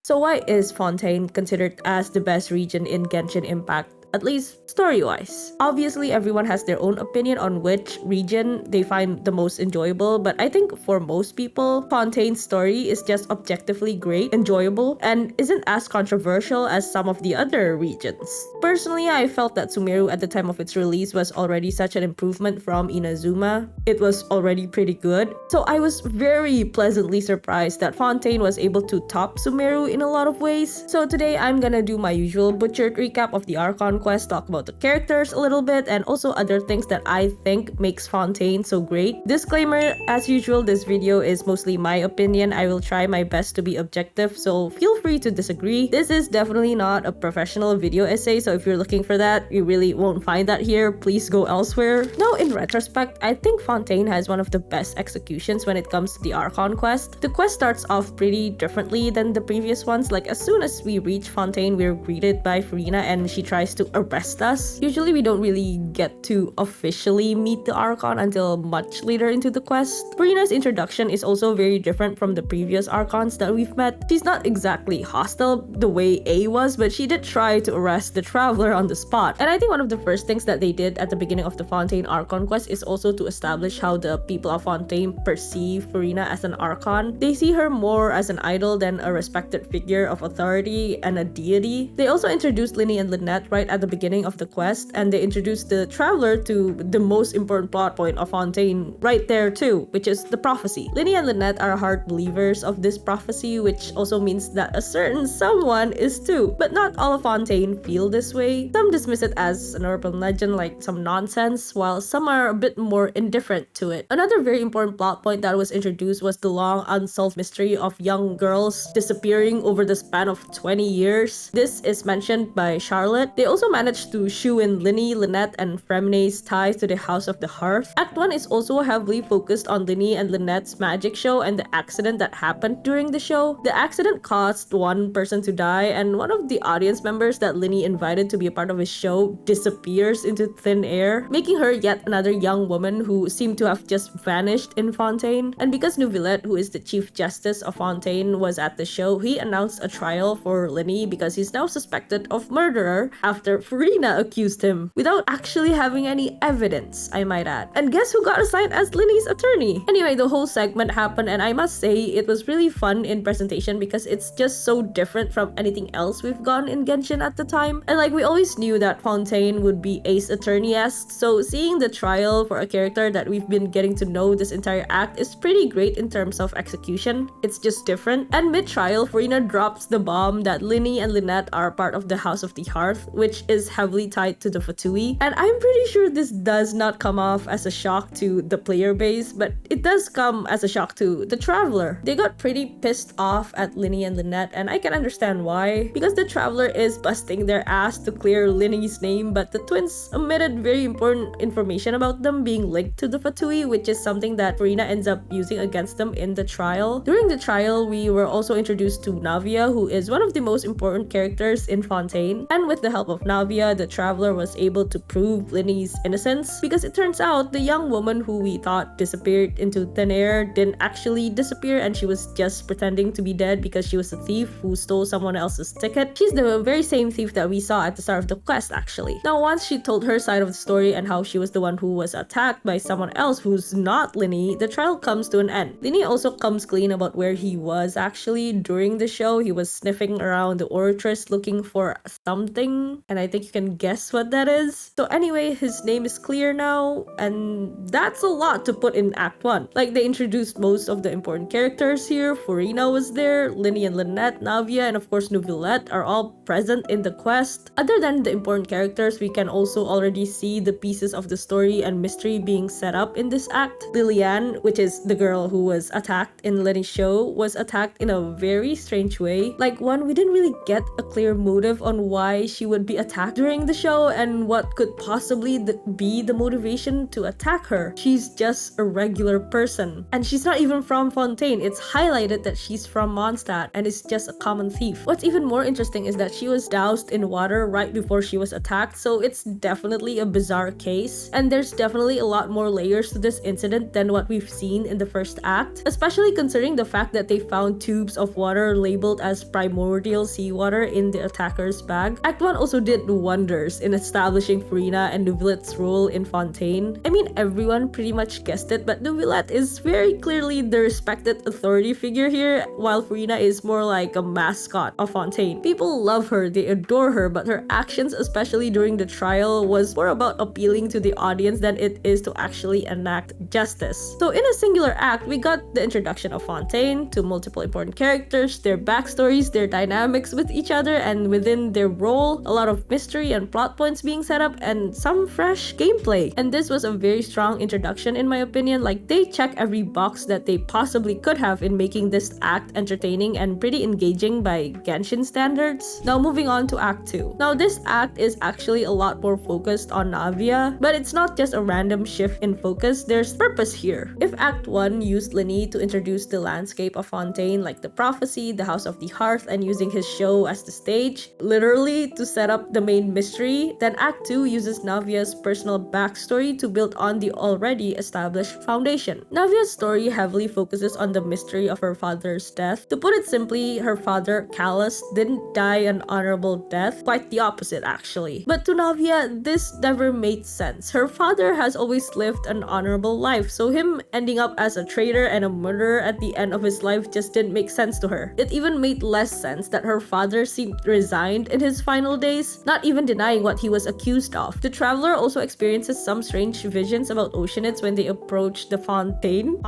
So why is Fontaine considered as the best region in Genshin Impact? At least story-wise. Obviously, everyone has their own opinion on which region they find the most enjoyable, but I think for most people, Fontaine's story is just objectively great, enjoyable, and isn't as controversial as some of the other regions. Personally, I felt that Sumeru at the time of its release was already such an improvement from Inazuma. It was already pretty good, so I was very pleasantly surprised that Fontaine was able to top Sumeru in a lot of ways. So today I'm gonna do my usual butchered recap of the Archon quest, talk about the characters a little bit, and also other things that I think makes Fontaine so great. Disclaimer, as usual, this video is mostly my opinion. I will try my best to be objective, so feel free to disagree. This is definitely not a professional video essay, so if you're looking for that, you really won't find that here. Please go elsewhere. Now, in retrospect, I think Fontaine has one of the best executions when it comes to the Archon quest. The quest starts off pretty differently than the previous ones. Like, as soon as we reach Fontaine, we're greeted by Furina and she tries to arrest us. Usually we don't really get to officially meet the Archon until much later into the quest. Furina's introduction is also very different from the previous Archons that we've met. She's not exactly hostile the way A was, but she did try to arrest the Traveler on the spot. And I think one of the first things that they did at the beginning of the Fontaine Archon quest is also to establish how the people of Fontaine perceive Furina as an Archon. They see her more as an idol than a respected figure of authority and a deity. They also introduced Lyney and Lynette right at the beginning of the quest, and they introduced the Traveler to the most important plot point of Fontaine right there too, which is the prophecy. Lyney and Lynette are hard believers of this prophecy, which also means that a certain someone is too. But not all of Fontaine feel this way. Some dismiss it as an urban legend, like some nonsense, while some are a bit more indifferent to it. Another very important plot point that was introduced was the long unsolved mystery of young girls disappearing over the span of 20 years. This is mentioned by Charlotte. They also managed to shoe in Lyney, Lynette, and Fremene's ties to the House of the Hearth. Act 1 is also heavily focused on Lyney and Lynette's magic show and the accident that happened during the show. The accident caused one person to die, and one of the audience members that Lyney invited to be a part of his show disappears into thin air, making her yet another young woman who seemed to have just vanished in Fontaine. And because Neuvillette, who is the Chief Justice of Fontaine, was at the show, he announced a trial for Lyney because he's now suspected of murder after Furina accused him without actually having any evidence, I might add. And guess who got assigned as Lyney's attorney? Anyway, the whole segment happened, and I must say it was really fun in presentation because it's just so different from anything else we've gotten in Genshin at the time. And like, we always knew that Fontaine would be Ace Attorney-esque, so seeing the trial for a character that we've been getting to know this entire act is pretty great in terms of execution. It's just different. And mid-trial, Furina drops the bomb that Lyney and Lynette are part of the House of the Hearth, which is heavily tied to the Fatui. And I'm pretty sure this does not come off as a shock to the player base, but it does come as a shock to the Traveler. They got pretty pissed off at Lyney and Lynette, and I can understand why. Because the Traveler is busting their ass to clear Lyney's name, but the twins omitted very important information about them being linked to the Fatui, which is something that Furina ends up using against them in the trial. During the trial, we were also introduced to Navia, who is one of the most important characters in Fontaine. And with the help of Navia, the Traveler was able to prove Lyney's innocence, because it turns out the young woman who we thought disappeared into thin air didn't actually disappear, and she was just pretending to be dead because she was a thief who stole someone else's ticket. She's the very same thief that we saw at the start of the quest, actually. Now, once she told her side of the story and how she was the one who was attacked by someone else who's not Lyney, the trial comes to an end. Lyney also comes clean about where he was actually during the show. He was sniffing around the Oratress looking for something, and I think you can guess what that is. So anyway, his name is clear now, and that's a lot to put in Act 1. Like, they introduced most of the important characters here. Furina was there, Lyney and Lynette, Navia, and of course Neuvillette are all present in the quest. Other than the important characters, we can also already see the pieces of the story and mystery being set up in this act. Liliane, which is the girl who was attacked in Lyney's show, was attacked in a very strange way. Like, one, we didn't really get a clear motive on why she would be attacked attacked during the show and what could possibly be the motivation to attack her. She's just a regular person. And she's not even from Fontaine. It's highlighted that she's from Mondstadt and is just a common thief. What's even more interesting is that she was doused in water right before she was attacked, so it's definitely a bizarre case. And there's definitely a lot more layers to this incident than what we've seen in the first act, especially considering the fact that they found tubes of water labeled as primordial seawater in the attacker's bag. Act 1 also did wonders in establishing Furina and Neuvillette role in Fontaine. I mean, everyone pretty much guessed it, but Neuvillette is very clearly the respected authority figure here, while Furina is more like a mascot of Fontaine. People love her, they adore her, but her actions, especially during the trial, was more about appealing to the audience than it is to actually enact justice. So in a singular act, we got the introduction of Fontaine to multiple important characters, their backstories, their dynamics with each other and within their role, a lot of mystery and plot points being set up, and some fresh gameplay. And this was a very strong introduction in my opinion. Like, they check every box that they possibly could have in making this act entertaining and pretty engaging by Genshin standards. Now moving on to Act 2. Now this act is actually a lot more focused on Navia, but it's not just a random shift in focus, there's purpose here. If Act 1 used Lini to introduce the landscape of Fontaine, like the prophecy, the House of the Hearth, and using his show as the stage, literally to set up the main mystery, then Act 2 uses Navia's personal backstory to build on the already established foundation. Navia's story heavily focuses on the mystery of her father's death. To put it simply, her father, Callus, didn't die an honorable death, quite the opposite actually. But to Navia, this never made sense. Her father has always lived an honorable life, so him ending up as a traitor and a murderer at the end of his life just didn't make sense to her. It even made less sense that her father seemed resigned in his final days, not even denying what he was accused of. The traveler also experiences some strange visions about oceanids when they approach the fountain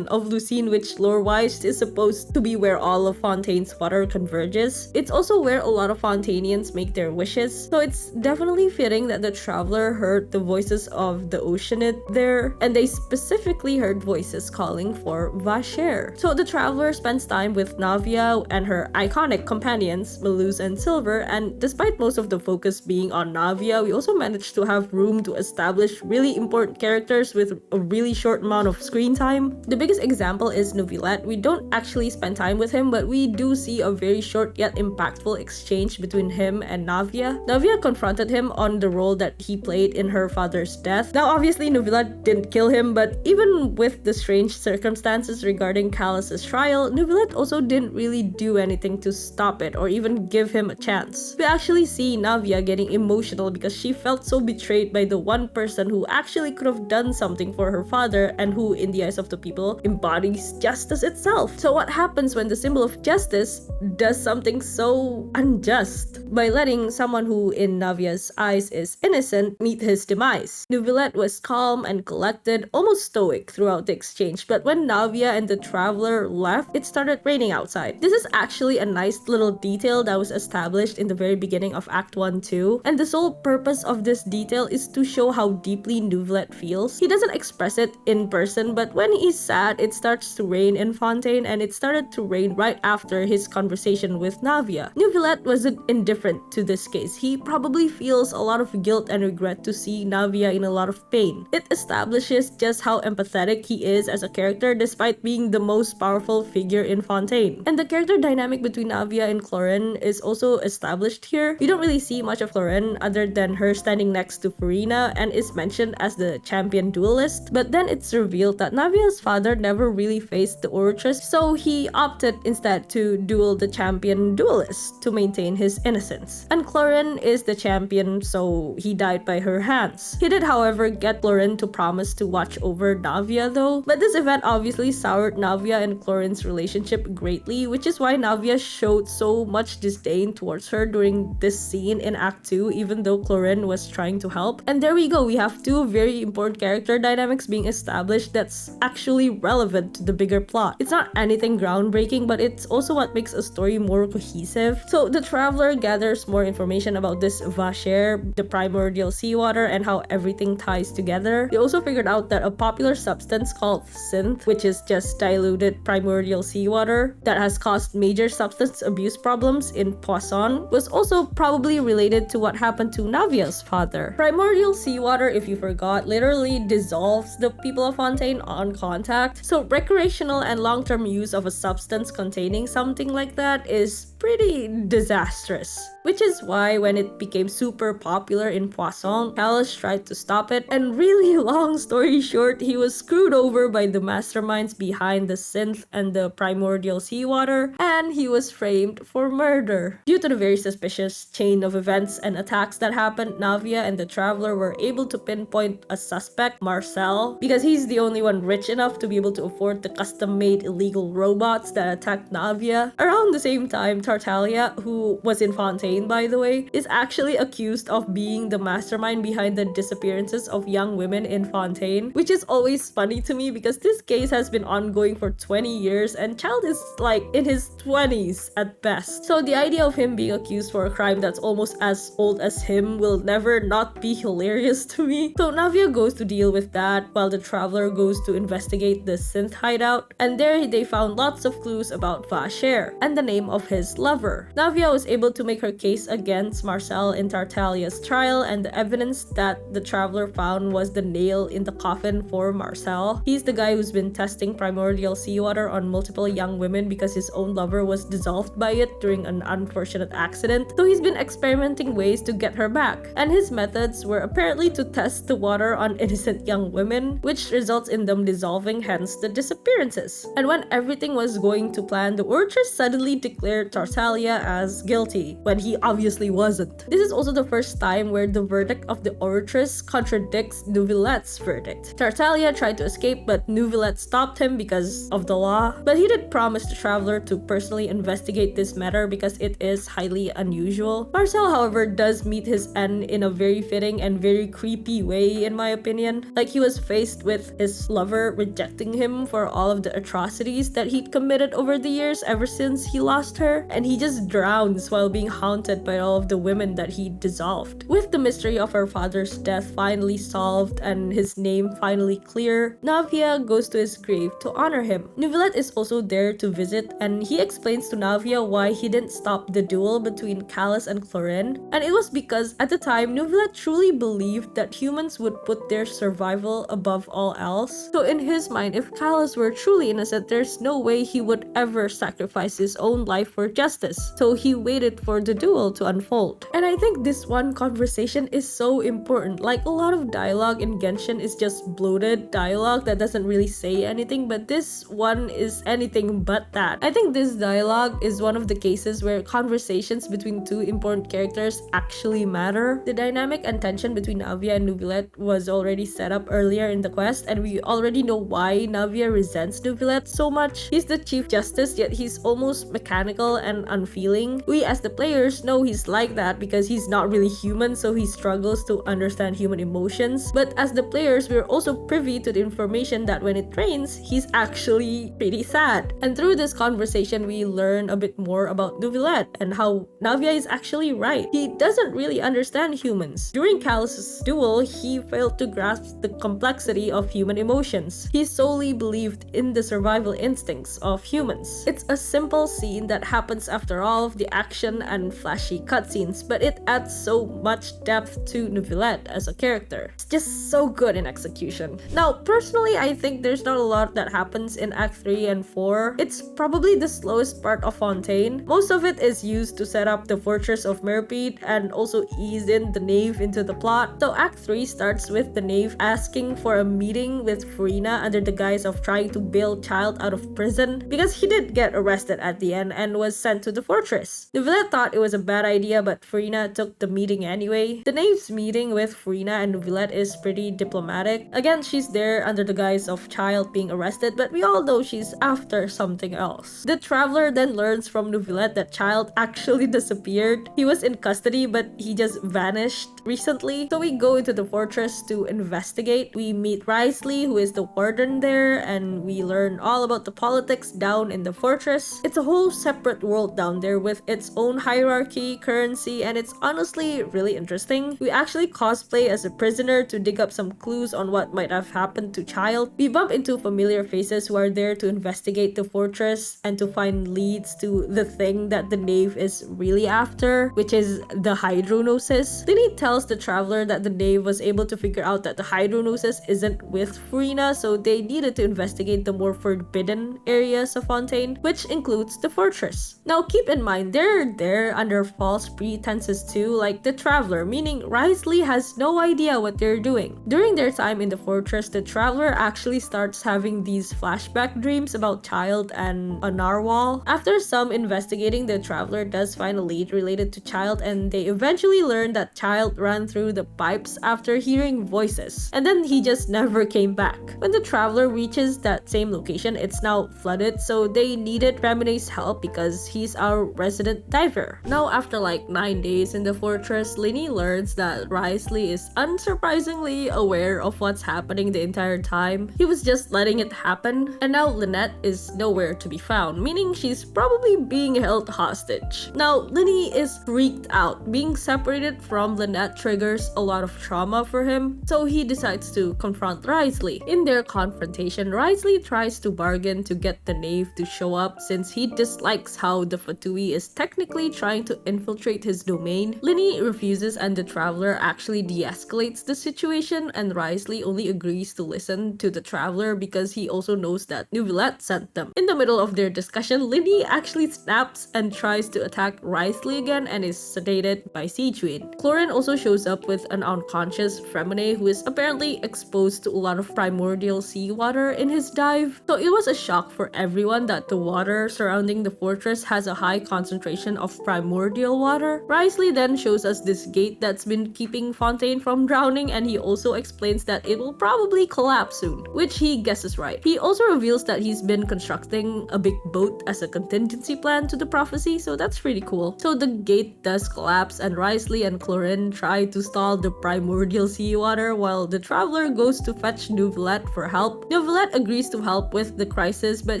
of Lucine, which lore-wise is supposed to be where all of Fontaine's water converges. It's also where a lot of Fontainians make their wishes, so it's definitely fitting that the traveler heard the voices of the oceanid there, and they specifically heard voices calling for Vacher. So the traveler spends time with Navia and her iconic companions, Maluz and Silver, and despite most of the focus being on Navia, we also managed to have room to establish really important characters with a really short amount of screen time. The biggest example is Neuvillette. We don't actually spend time with him, but we do see a very short yet impactful exchange between him and Navia. Navia confronted him on the role that he played in her father's death. Now obviously Neuvillette didn't kill him, but even with the strange circumstances regarding Callus's trial, Neuvillette also didn't really do anything to stop it or even give him a chance. We actually see Navia getting emotional because she felt so betrayed by the one person who actually could have done something for her father and who, in the eyes of the people, embodies justice itself. So what happens when the symbol of justice does something so unjust? By letting someone who, in Navia's eyes, is innocent meet his demise. Neuvillette was calm and collected, almost stoic throughout the exchange, but when Navia and the traveler left, it started raining outside. This is actually a nice little detail that was established in the very beginning of Act 1 too, and the sole purpose of this detail is to show how deeply Neuvillette feels. He doesn't express it in person, but when he's sad, it starts to rain in Fontaine, and it started to rain right after his conversation with Navia. Neuvillette wasn't indifferent to this case. He probably feels a lot of guilt and regret to see Navia in a lot of pain. It establishes just how empathetic he is as a character despite being the most powerful figure in Fontaine. And the character dynamic between Navia and Clorin is also established here. You don't really see much of Clorin other than her standing next to Furina and is mentioned as the champion duelist, but then it's revealed that Navia's father never really faced the Oratress, so he opted instead to duel the champion duelist to maintain his innocence. And Clorin is the champion, so he died by her hands. He did, however, get Clorin to promise to watch over Navia though, but this event obviously soured Navia and Clorin's relationship greatly, which is why Navia showed so much disdain towards her during this scene in Act 2, even though Clorin was trying to help. And there we go, we have two very important character dynamics being established that's actually relevant to the bigger plot. It's not anything groundbreaking, but it's also what makes a story more cohesive. So the traveler gathers more information about this Vacher, the primordial seawater, and how everything ties together. They also figured out that a popular substance called synth, which is just diluted primordial seawater that has caused major substance abuse problems in Poisson, was also probably related to what happened to Navia's father. Primordial seawater, if you forgot, literally dissolves the people of Fontaine on contact, so recreational and long-term use of a substance containing something like that is pretty disastrous. Which is why when it became super popular in Poisson, Callus tried to stop it, and really long story short, he was screwed over by the masterminds behind the synth and the primordial seawater, and he was framed for murder. Due to the very suspicious chain of events and attacks that happened, Navia and the Traveler were able to pinpoint a suspect, Marcel, because he's the only one rich enough to be able to afford the custom-made illegal robots that attacked Navia. Around the same time, Tartaglia, who was in Fontaine by the way, is actually accused of being the mastermind behind the disappearances of young women in Fontaine, which is always funny to me because this case has been ongoing for 20 years and Child is like in his 20s at best. So the idea of him being accused for a crime that's almost as old as him will never not be hilarious to me. So Navia goes to deal with that while the Traveler goes to investigate the synth hideout, and there they found lots of clues about Vacher and the name of his lover. Navia was able to make her case against Marcel in Tartaglia's trial, and the evidence that the Traveler found was the nail in the coffin for Marcel. He's the guy who's been testing primordial seawater on multiple young women because his own lover was dissolved by it during an unfortunate accident, so he's been experimenting ways to get her back, and his methods were apparently to test the water on innocent young women, which results in them dissolving, hence the disappearances. And when everything was going to plan, the Oratress suddenly declared Tartaglia as guilty, when he obviously wasn't. This is also the first time where the verdict of the Oratress contradicts Neuvillette's verdict. Tartaglia tried to escape, but Neuvillette stopped him because of the law, but he did promise the Traveler to personally investigate this matter because it is highly unusual. Marcel, however, does meet his end in a very fitting and very creepy way, in my opinion. Like, he was faced with his lover rejecting him for all of the atrocities that he'd committed over the years ever since he lost her, and he just drowns while being haunted by all of the women that he dissolved. With the mystery of her father's death finally solved and his name finally clear, Navia goes to his grave to honor him. Neuvillette is also there to visit, and he explains to Navia why he didn't stop the duel between Callus and Chlorine, and it was because at the time Neuvillette truly believed that humans would put their survival above all else. So in his mind, if Callus were truly innocent, there's no way he would ever sacrifice his own life for justice. So he waited for the duel to unfold. And I think this one conversation is so important. Like, a lot of dialogue in Genshin is just bloated dialogue that doesn't really say anything, but this one is anything but that. I think this dialogue is one of the cases where conversations between two important characters actually matter. The dynamic and tension between Navia and Neuvillette was already set up earlier in the quest, and we already know why Navia resents Neuvillette so much. He's the Chief Justice, yet he's almost mechanical and unfeeling. We as the players know he's like that because he's not really human, so he struggles to understand human emotions. But as the players, we're also privy to the information that when it rains, he's actually pretty sad. And through this conversation, we learn a bit more about Neuvillette and how Navia is actually right. He doesn't really understand humans. During Callus's duel, he failed to grasp the complexity of human emotions. He solely believed in the survival instincts of humans. It's a simple scene that happens after all of the action and flashy cutscenes, but it adds so much depth to Neuvillette as a character. It's just so good in execution. Now, personally, I think there's not a lot that happens in Act 3 and 4. It's probably the slowest part of Fontaine. Most of it is used to set up the Fortress of Merpede and also ease in the Knave into the plot. So Act 3 starts with the Knave asking for a meeting with Furina under the guise of trying to bail Child out of prison because he did get arrested at the end and was sent to the fortress. Neuvillette thought it was a bad idea, but Furina took the meeting anyway. The Knave's meeting with Furina and Neuvillette is pretty diplomatic. Again, she's there under the guise of Child being arrested, but we all know she's after something else. The Traveler then learns from Neuvillette that Child actually disappeared. He was in custody, but he just vanished. recently. So we go into the fortress to investigate. We meet Risley, who is the warden there, and we learn all about the politics down in the fortress. It's a whole separate world down there with its own hierarchy, currency, and it's honestly really interesting. We actually cosplay as a prisoner to dig up some clues on what might have happened to Child. We bump into familiar faces who are there to investigate the fortress and to find leads to the thing that the knave is really after, which is the hydronosis. Linny tells the traveler that the knave was able to figure out that the hydronosis isn't with Furina, so they needed to investigate the more forbidden areas of Fontaine, which includes the fortress. Now keep in mind, they're there under false pretenses too, like the traveler, meaning Risley has no idea what they're doing. During their time in the fortress, the traveler actually starts having these flashback dreams about Child and a narwhal. After some investigating, the traveler does find a lead related to Child, and they eventually learn that Child ran through the pipes after hearing voices, and then he just never came back. When the traveler reaches that same location, it's now flooded, so they needed Remine's help because he's our resident diver. Now after like 9 days in the fortress, Linny learns that Risley is unsurprisingly aware of what's happening the entire time. He was just letting it happen, and now Lynette is nowhere to be found, meaning she's probably being held hostage. Now Linny is freaked out. Being separated from Lynette triggers a lot of trauma for him, so he decides to confront Risley. In their confrontation, Risley tries to bargain to get the knave to show up since he dislikes how the Fatui is technically trying to infiltrate his domain. Linny refuses, and the traveler actually de-escalates the situation, and Risley only agrees to listen to the traveler because he also knows that Neuvillette sent them. In the middle of their discussion, Linny actually snaps and tries to attack Risley again and is sedated by Sijuin. Clorin also shows up with an unconscious Fremine who is apparently exposed to a lot of primordial seawater in his dive. So it was a shock for everyone that the water surrounding the fortress has a high concentration of primordial water. Risley then shows us this gate that's been keeping Fontaine from drowning, and he also explains that it will probably collapse soon, which he guesses right. He also reveals that he's been constructing a big boat as a contingency plan to the prophecy, so that's pretty cool. So the gate does collapse, and Risley and Clorin try to stall the primordial seawater while the traveler goes to fetch Neuvillette for help. Neuvillette agrees to help with the crisis, but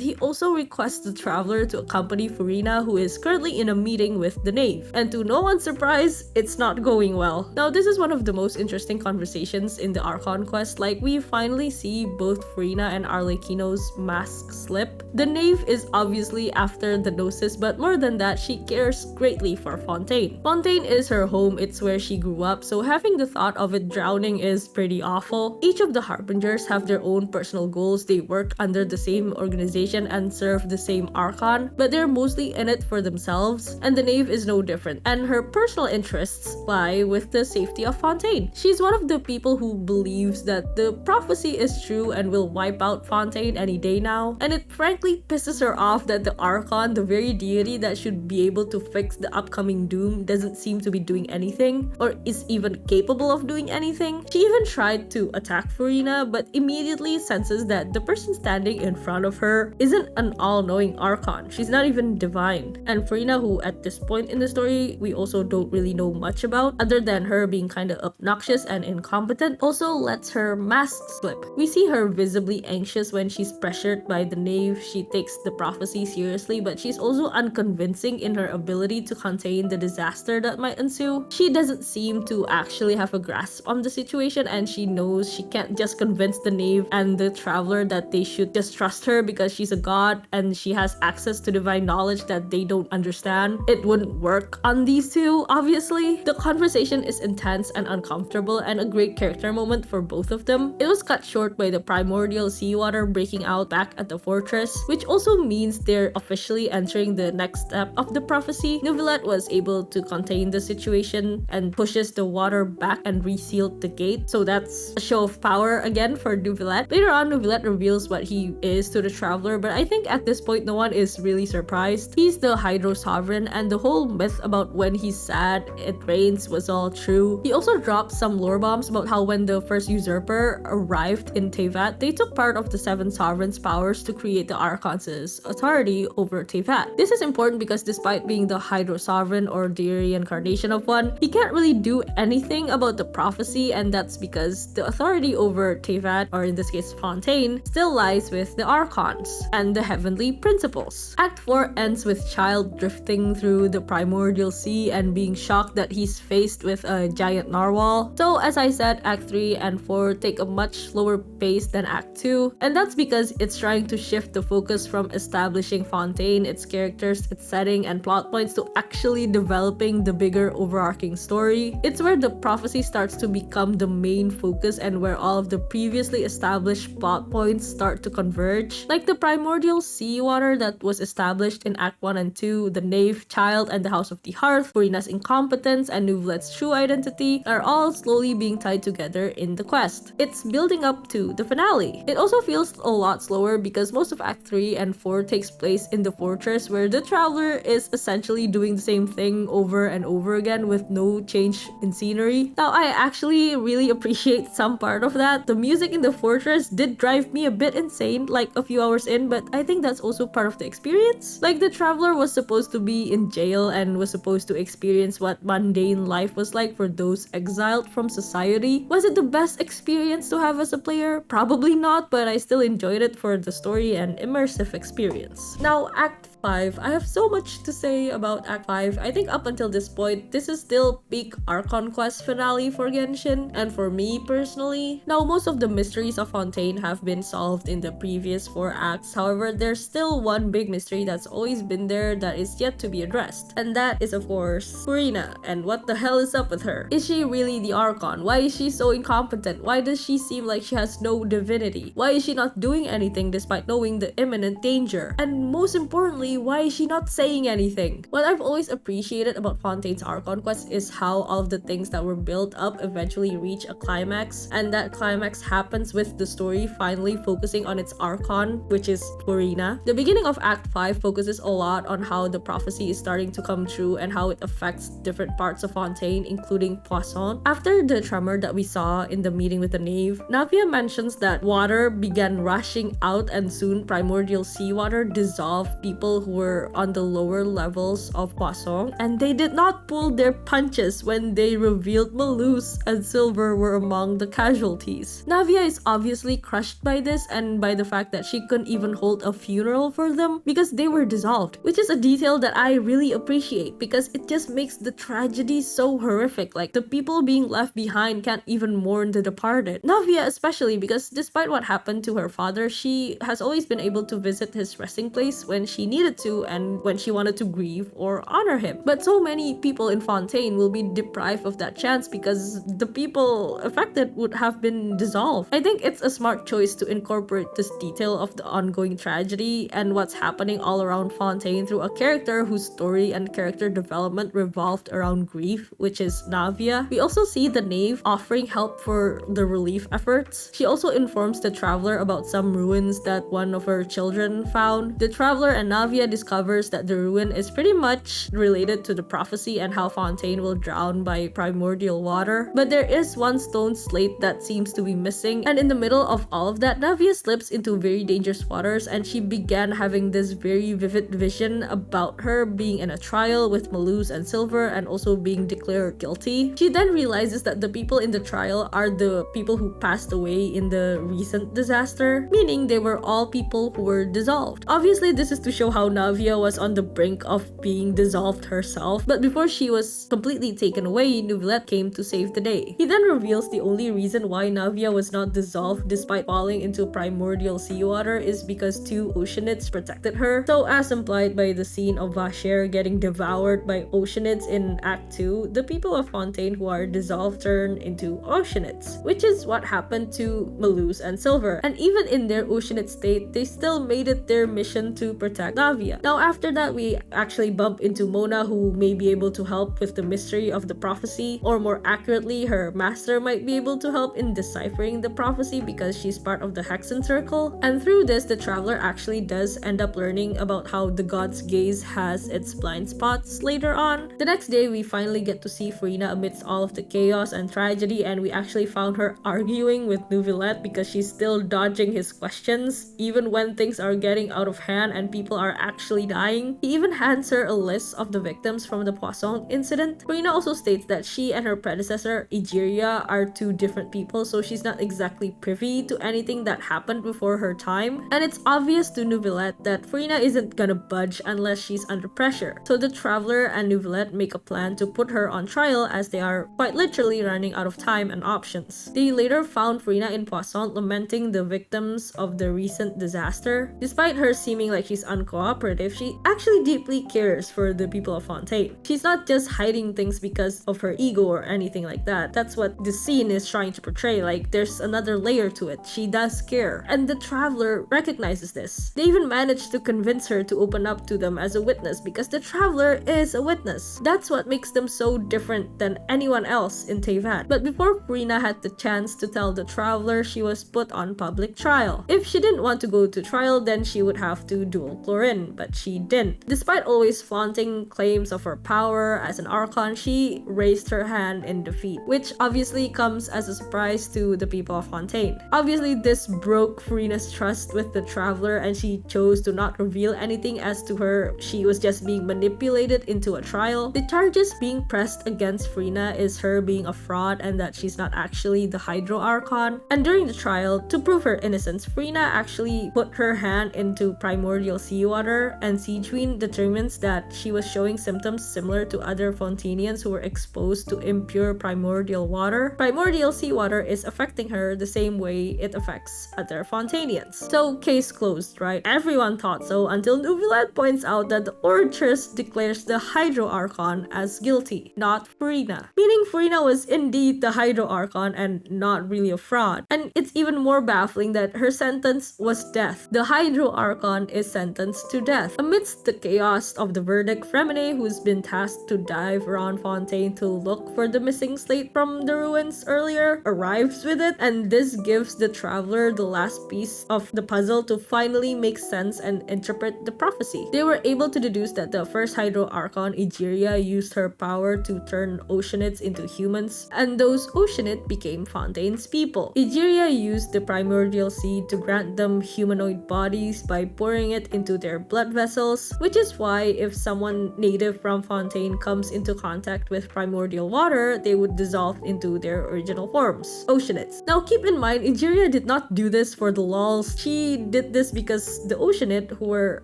he also requests the traveler to accompany Furina, who is currently in a meeting with the knave. And to no one's surprise, it's not going well. Now this is one of the most interesting conversations in the Archon quest. Like, we finally see both Furina and Arlecchino's mask slip. The knave is obviously after the Gnosis, but more than that, she cares greatly for Fontaine. Fontaine is her home, it's where she grew up, so having the thought of it drowning is pretty awful. Each of the Harbingers have their own personal goals. They work under the same organization and serve the same Archon, but they're mostly in it for themselves, and the knave is no different, and her personal interests lie with the safety of Fontaine. She's one of the people who believes that the prophecy is true and will wipe out Fontaine any day now, and it frankly pisses her off that the Archon, the very deity that should be able to fix the upcoming doom, doesn't seem to be doing anything, or is even capable of doing anything. She even tried to attack Furina, but immediately senses that the person standing in front of her isn't an all-knowing Archon. She's not even divine. And Furina, who at this point in the story we also don't really know much about, other than her being kinda obnoxious and incompetent, also lets her mask slip. We see her visibly anxious when she's pressured by the knave. She takes the prophecy seriously, but she's also unconvincing in her ability to contain the disaster that might ensue. She doesn't seem to actually have a grasp on the situation, and she knows she can't just convince the knave and the traveler that they should just trust her because she's a god and she has access to divine knowledge that they don't understand. It wouldn't work on these two, obviously. The conversation is intense and uncomfortable, and a great character moment for both of them. It was cut short by the primordial seawater breaking out back at the fortress, which also means they're officially entering the next step of the prophecy. Neuvillette was able to contain the situation and pushes the water back and resealed the gate, so that's a show of power again for Neuvillette. Later on, Neuvillette reveals what he is to the traveler, but I think at this point no one is really surprised. He's the Hydro Sovereign, and the whole myth about when he's sad it rains was all true. He also dropped some lore bombs about how when the first usurper arrived in Tevat, they took part of the Seven Sovereigns' powers to create the Archons' authority over Tevat. This is important because despite being the Hydro Sovereign, or the reincarnation of one, he can't really do do anything about the prophecy, and that's because the authority over Tevat, or in this case Fontaine, still lies with the archons and the heavenly principles. Act 4 ends with Child drifting through the primordial sea and being shocked that he's faced with a giant narwhal. So as I said, Act 3 and 4 take a much slower pace than Act 2, and that's because it's trying to shift the focus from establishing Fontaine, its characters, its setting, and plot points to actually developing the bigger overarching story. It's where the prophecy starts to become the main focus and where all of the previously established plot points start to converge. Like the primordial seawater that was established in Act 1 and 2, the Knave, Child, and the House of the Hearth, Furina's incompetence, and Nouvelette's true identity are all slowly being tied together in the quest. It's building up to the finale. It also feels a lot slower because most of Act 3 and 4 takes place in the fortress, where the traveler is essentially doing the same thing over and over again with no change in scenery. Now, I actually really appreciate some part of that. The music in the fortress did drive me a bit insane like a few hours in, but I think that's also part of the experience. Like, the traveler was supposed to be in jail and was supposed to experience what mundane life was like for those exiled from society. Was it the best experience to have as a player? Probably not, but I still enjoyed it for the story and immersive experience. Now, Act 5. I have so much to say about Act 5. I think up until this point, this is still peak Archon quest finale for Genshin, and for me personally. Now, most of the mysteries of Fontaine have been solved in the previous 4 acts. However, there's still one big mystery that's always been there that is yet to be addressed, and that is of course Furina, and what the hell is up with her? Is she really the Archon? Why is she so incompetent? Why does she seem like she has no divinity? Why is she not doing anything despite knowing the imminent danger? And most importantly, why is she not saying anything? What I've always appreciated about Fontaine's Archon quest is how all of the things that were built up eventually reach a climax, and that climax happens with the story finally focusing on its Archon, which is Furina. The beginning of Act 5 focuses a lot on how the prophecy is starting to come true and how it affects different parts of Fontaine, including Poisson. After the tremor that we saw in the meeting with the Knave, Navia mentions that water began rushing out and soon primordial seawater dissolved people who were on the lower levels of Poisson, and they did not pull their punches when they revealed Malus and Silver were among the casualties. Navia is obviously crushed by this and by the fact that she couldn't even hold a funeral for them because they were dissolved, which is a detail that I really appreciate because it just makes the tragedy so horrific. Like, the people being left behind can't even mourn the departed. Navia especially, because despite what happened to her father, she has always been able to visit his resting place when she needed to and when she wanted to grieve or honor him. But so many people in Fontaine will be deprived of that chance because the people affected would have been dissolved. I think it's a smart choice to incorporate this detail of the ongoing tragedy and what's happening all around Fontaine through a character whose story and character development revolved around grief, which is Navia. We also see the Knave offering help for the relief efforts. She also informs the traveler about some ruins that one of her children found. The traveler and Navia discovers that the ruin is pretty much related to the prophecy and how Fontaine will drown by primordial water. But there is one stone slate that seems to be missing, and in the middle of all of that, Navia slips into very dangerous waters and she began having this very vivid vision about her being in a trial with Malus and Silver and also being declared guilty. She then realizes that the people in the trial are the people who passed away in the recent disaster, meaning they were all people who were dissolved. Obviously, this is to show how Navia was on the brink of being dissolved herself, but before she was completely taken away, Nouvelette came to save the day. He then reveals the only reason why Navia was not dissolved despite falling into primordial seawater is because 2 oceanids protected her. So as implied by the scene of Vacher getting devoured by oceanids in Act 2, the people of Fontaine who are dissolved turn into oceanids, which is what happened to Malus and Silver. And even in their oceanid state, they still made it their mission to protect Navia. Now after that, we actually bump into Mona, who may be able to help with the mystery of the prophecy, or more accurately, her master might be able to help in deciphering the prophecy because she's part of the Hexen Circle. And through this, the traveler actually does end up learning about how the god's gaze has its blind spots later on. The next day, we finally get to see Furina amidst all of the chaos and tragedy, and we actually found her arguing with Nouvelette because she's still dodging his questions even when things are getting out of hand and people are actually dying. He even hands her a list of the victims from the Poisson incident. Furina also states that she and her predecessor, Egeria, are two different people, so she's not exactly privy to anything that happened before her time. And it's obvious to Neuvillette that Furina isn't gonna budge unless she's under pressure. So the Traveler and Neuvillette make a plan to put her on trial, as they are quite literally running out of time and options. They later found Furina in Poisson lamenting the victims of the recent disaster. Despite her seeming like she's uncooperative, she actually deeply cares for the people of Fontaine. She's not just hiding things because of her ego or anything like that. That's what the scene is trying to portray. Like, there's another layer to it. She does care. And the Traveler recognizes this. They even managed to convince her to open up to them as a witness, because the Traveler is a witness. That's what makes them so different than anyone else in Tevat. But before Furina had the chance to tell the Traveler, she was put on public trial. If she didn't want to go to trial, then she would have to duel Chlorine, but she didn't. Despite always flaunting claims of her power as an archon, she raised her hand in defeat, which obviously comes as a surprise to the people of Fontaine. Obviously, this broke Furina's trust with the Traveler, and she chose to not reveal anything as to her. She was just being manipulated into a trial. The charges being pressed against Furina is her being a fraud and that she's not actually the Hydro Archon. And during the trial, to prove her innocence, Furina actually put her hand into primordial seawater, and Siegewin determines that she was showing symptoms similar to other Fontainians who were exposed to impure primordial water. Primordial seawater is affecting her the same way it affects other Fontainians. So, case closed, right? Everyone thought so until Neuvillette points out that the Oratress declares the Hydro Archon as guilty, not Furina. Meaning Furina was indeed the Hydro Archon and not really a fraud. And it's even more baffling that her sentence was death. The Hydro Archon is sentenced to death. Amidst the chaos of the verdict, Fremine, who's been tasked to dive around Fontaine to look for the missing slate from the ruins earlier, arrives with it, and this gives the Traveler the last piece of the puzzle to finally make sense and interpret the prophecy. They were able to deduce that the first Hydro Archon, Egeria, used her power to turn Oceanids into humans, and those Oceanid became Fontaine's people. Egeria used the primordial seed to grant them humanoid bodies by pouring it into their blood vessels, which is why if someone native from Fontaine comes into contact with primordial water, they would dissolve into their original forms, Oceanids. Now keep in mind, Egeria did not do this for the lols. She did this because the Oceanid, who were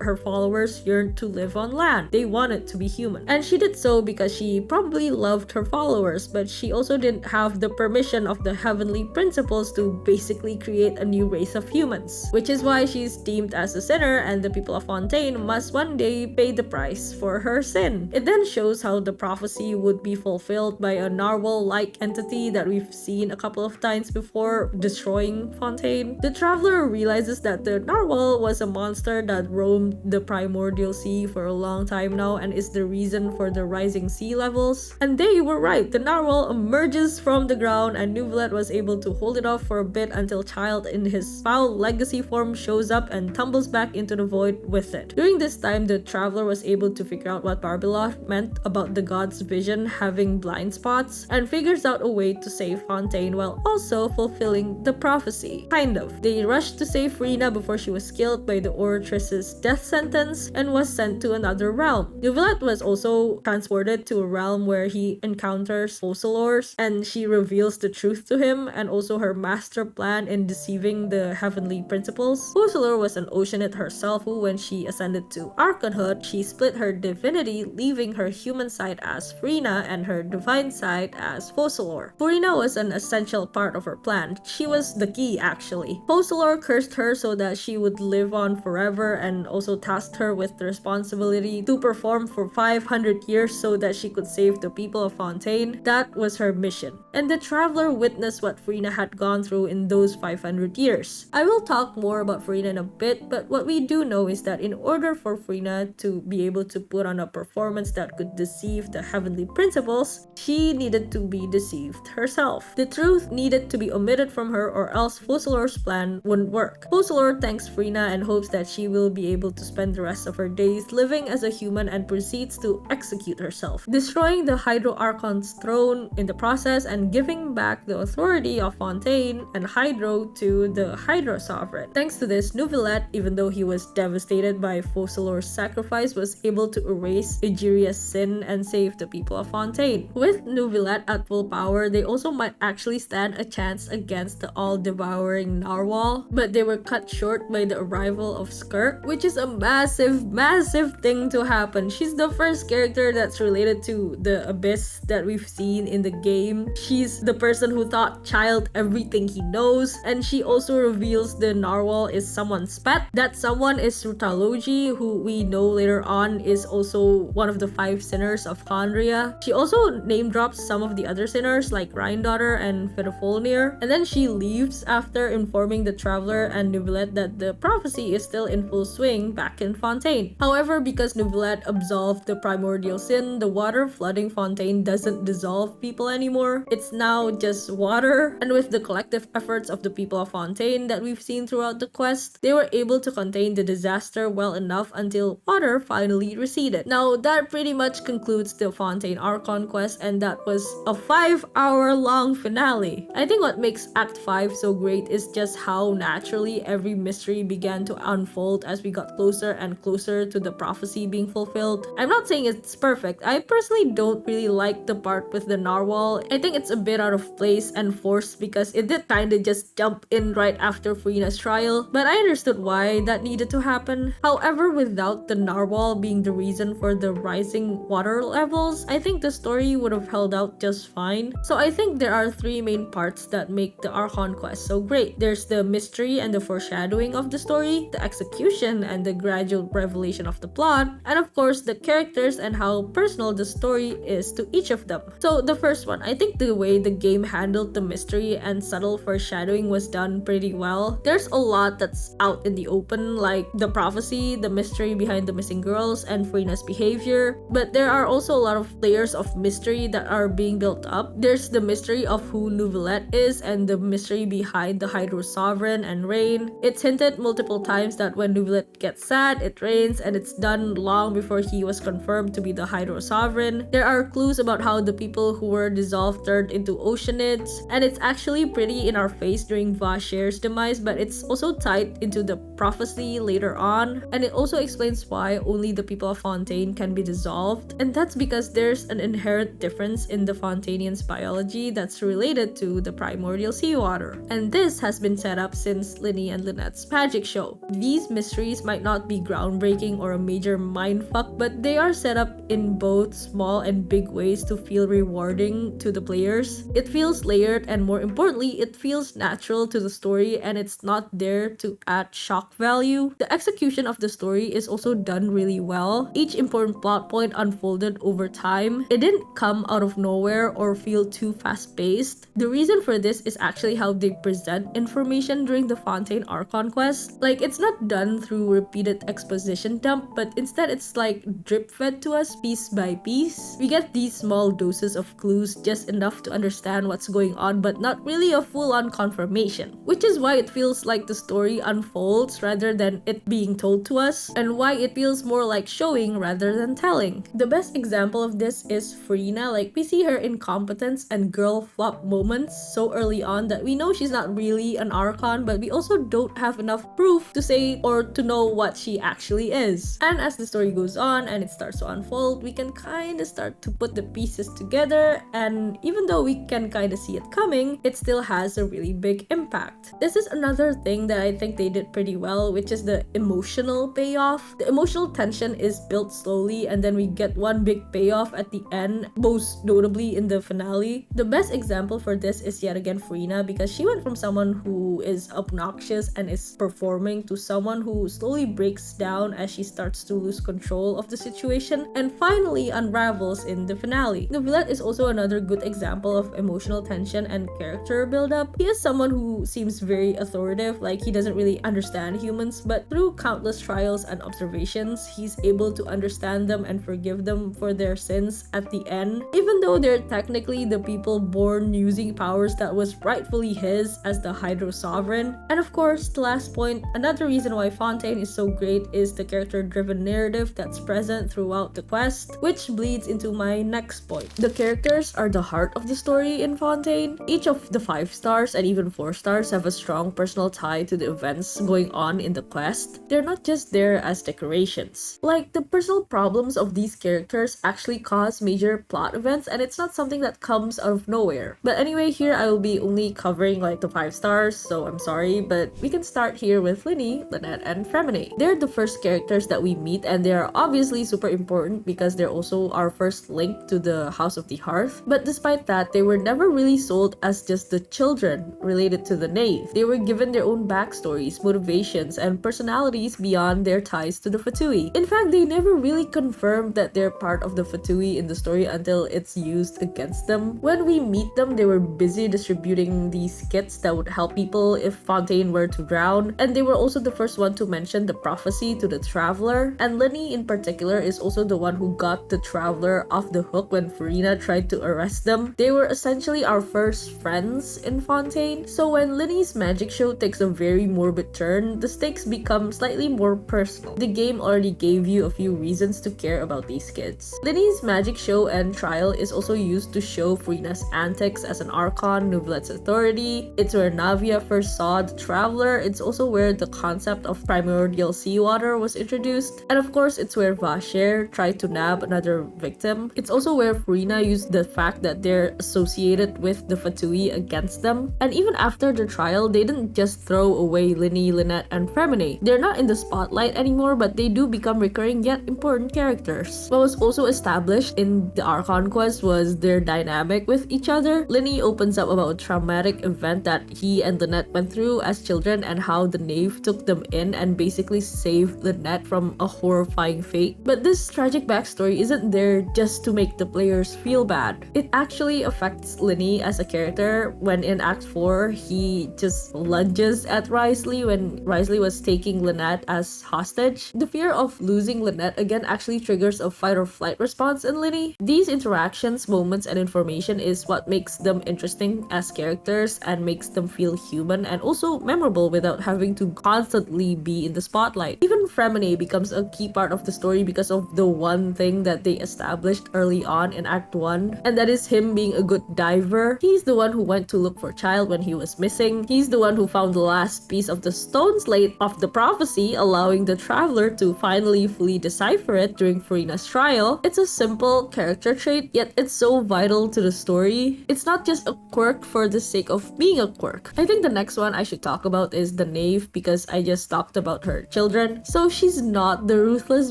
her followers, yearned to live on land. They wanted to be human. And she did so because she probably loved her followers, but she also didn't have the permission of the heavenly principles to basically create a new race of humans, which is why she's deemed as a sinner, and the people of Fontaine must one day pay the price for her sin. It then shows how the prophecy would be fulfilled by a narwhal-like entity that we've seen a couple of times before destroying Fontaine. The Traveler realizes that the narwhal was a monster that roamed the primordial sea for a long time now and is the reason for the rising sea levels. And they were right. The narwhal emerges from the ground, and Neuvillette was able to hold it off for a bit until Child in his foul legacy form shows up and tumbles back into the void with it. During this time, the Traveler was able to figure out what Barbeloth meant about the god's vision having blind spots, and figures out a way to save Fontaine while also fulfilling the prophecy. Kind of. They rushed to save Furina before she was killed by the Oratress's death sentence and was sent to another realm. Neuvillette was also transported to a realm where he encounters Focalors, and she reveals the truth to him and also her master plan in deceiving the heavenly principles. Focalor was an Oceanid herself who, when she ascended to Archonhood, she split her divinity, leaving her human side as Furina and her divine side as Focalor. Furina was an essential part of her plan. She was the key, actually. Focalor cursed her so that she would live on forever, and also tasked her with the responsibility to perform for 500 years so that she could save the people of Fontaine. That was her mission. And the Traveler witnessed what Furina had gone through in those 500 years. I will talk more about Furina in a bit, but what we do know is that in order for Furina to be able to put on a performance that could deceive the heavenly principles, she needed to be deceived herself. The truth needed to be omitted from her, or else Focalor's plan wouldn't work. Focalor thanks Furina and hopes that she will be able to spend the rest of her days living as a human, and proceeds to execute herself, destroying the Hydro Archon's throne in the process and giving back the authority of Fontaine and Hydro to the Hydro Sovereign. Thanks to this, Neuvillette, even though he was devastated by by Focalor's sacrifice was able to erase Egeria's sin and save the people of Fontaine. With Neuvillette at full power, they also might actually stand a chance against the all-devouring Narwhal, but they were cut short by the arrival of Skirk, which is a massive thing to happen. She's the first character that's related to the Abyss that we've seen in the game. She's the person who taught Child everything he knows, and she also reveals the Narwhal is someone's pet. That someone is Rutalogy, who we know later on is also one of the 5 sinners of Khandria. She also name drops some of the other sinners like Rhindaughter and Fidofolnir, and then she leaves after informing the Traveler and Neuvillette that the prophecy is still in full swing back in Fontaine. However, because Neuvillette absolved the primordial sin, the water flooding Fontaine doesn't dissolve people anymore. It's now just water, and with the collective efforts of the people of Fontaine that we've seen throughout the quest, they were able to contain the disaster well enough until water finally receded. Now, that pretty much concludes the Fontaine Archon quest, and that was a 5-hour-long finale. I think what makes Act 5 so great is just how naturally every mystery began to unfold as we got closer and closer to the prophecy being fulfilled. I'm not saying it's perfect. I personally don't really like the part with the Narwhal. I think it's a bit out of place and forced because it did kinda just jump in right after Furina's trial, but I understood why that needed to happen. However, without the Narwhal being the reason for the rising water levels, I think the story would have held out just fine. So I think there are 3 main parts that make the Archon quest so great. There's the mystery and the foreshadowing of the story, the execution and the gradual revelation of the plot, and of course the characters and how personal the story is to each of them. So the first one, I think the way the game handled the mystery and subtle foreshadowing was done pretty well. There's a lot that's out in the open, like the prophecy, the mystery behind the missing girls, and Furina's behavior, but there are also a lot of layers of mystery that are being built up. There's the mystery of who Neuvillette is and the mystery behind the Hydro Sovereign and rain. It's hinted multiple times that when Neuvillette gets sad, it rains, and it's done long before he was confirmed to be the Hydro Sovereign. There are clues about how the people who were dissolved turned into oceanids, and it's actually pretty in our face during Vasher's demise, but it's also tied into the prophecy later on, and it also explains why only the people of Fontaine can be dissolved, and that's because there's an inherent difference in the Fontainians' biology that's related to the primordial seawater, and this has been set up since Linny and Lynette's magic show. These mysteries might not be groundbreaking or a major mindfuck, but they are set up in both small and big ways to feel rewarding to the players. It feels layered, and more importantly, it feels natural to the story, and it's not there to add shock value. The execution of the story is also done really well. Each important plot point unfolded over time. It didn't come out of nowhere or feel too fast-paced. The reason for this is actually how they present information during the Fontaine Archon quest. Like, it's not done through repeated exposition dump, but instead it's like drip-fed to us piece by piece. We get these small doses of clues, just enough to understand what's going on, but not really a full-on confirmation, which is why it feels like the story unfolds rather than it being told to us, and why it feels more like showing rather than telling. The best example of this is Furina. Like, we see her incompetence and girl flop moments so early on that we know she's not really an Archon, but we also don't have enough proof to say or to know what she actually is. And as the story goes on and it starts to unfold, we can kind of start to put the pieces together, and even though we can kind of see it coming, it still has a really big impact. This is another thing that I think they did pretty well, which is the emotional payoff. The emotional tension is built slowly, and then we get one big payoff at the end, most notably in the finale. The best example for this is yet again Furina, because she went from someone who is obnoxious and is performing to someone who slowly breaks down as she starts to lose control of the situation and finally unravels in the finale. Neuvillette is also another good example of emotional tension and character build-up. He is someone who seems very authoritative, like he doesn't really understand humans, but through countless trials and observations, he's able to understand them and forgive them for their sins at the end, even though they're technically the people born using powers that was rightfully his as the Hydro Sovereign. And of course, the last point, another reason why Fontaine is so great is the character-driven narrative that's present throughout the quest, which bleeds into my next point. The characters are the heart of the story in Fontaine. Each of the 5 stars and even 4 stars have a strong personal tie to the events going on in the quest. They're not just just there as decorations. Like, the personal problems of these characters actually cause major plot events, and it's not something that comes out of nowhere. But anyway, here I will be only covering like the 5 stars, so I'm sorry, but we can start here with Linny, Lynette, and Fremine. They're the first characters that we meet, and they're obviously super important because they're also our first link to the House of the Hearth. But despite that, they were never really sold as just the children related to the knave. They were given their own backstories, motivations, and personalities beyond their ties to the Fatui. In fact, they never really confirmed that they're part of the Fatui in the story until it's used against them. When we meet them, they were busy distributing these kits that would help people if Fontaine were to drown, and they were also the first one to mention the prophecy to the Traveler. And Linny in particular is also the one who got the Traveler off the hook when Furina tried to arrest them. They were essentially our first friends in Fontaine. So when Linny's magic show takes a very morbid turn, the stakes become slightly more personal. The game already gave you a few reasons to care about these kids. Linny's magic show and trial is also used to show Furina's antics as an archon, Nouvelette's authority. It's where Navia first saw the Traveler. It's also where the concept of primordial seawater was introduced. And of course, it's where Vacher tried to nab another victim. It's also where Furina used the fact that they're associated with the Fatui against them. And even after the trial, they didn't just throw away Linny, Lynette, and Fremine. They're not in the spotlight anymore, but they do become recurring yet important characters. What was also established in the Archon quest was their dynamic with each other. Linny opens up about a traumatic event that he and Lynette went through as children and how the knave took them in and basically saved Lynette from a horrifying fate. But this tragic backstory isn't there just to make the players feel bad. It actually affects Linny as a character when in Act 4 he just lunges at Risley when Risley was taking Lynette as hostage. The fear of losing Lynette again actually triggers a fight or flight response in Linny. These interactions, moments, and information is what makes them interesting as characters and makes them feel human and also memorable without having to constantly be in the spotlight. Even Fremine becomes a key part of the story because of the one thing that they established early on in Act 1, and that is him being a good diver. He's the one who went to look for Child when he was missing. He's the one who found the last piece of the stone slate of the prophecy, allowing the Traveler to finally fully decipher it during Furina's trial. It's a simple character trait, yet it's so vital to the story. It's not just a quirk for the sake of being a quirk. I think the next one I should talk about is the knave because I just talked about her children. So she's not the ruthless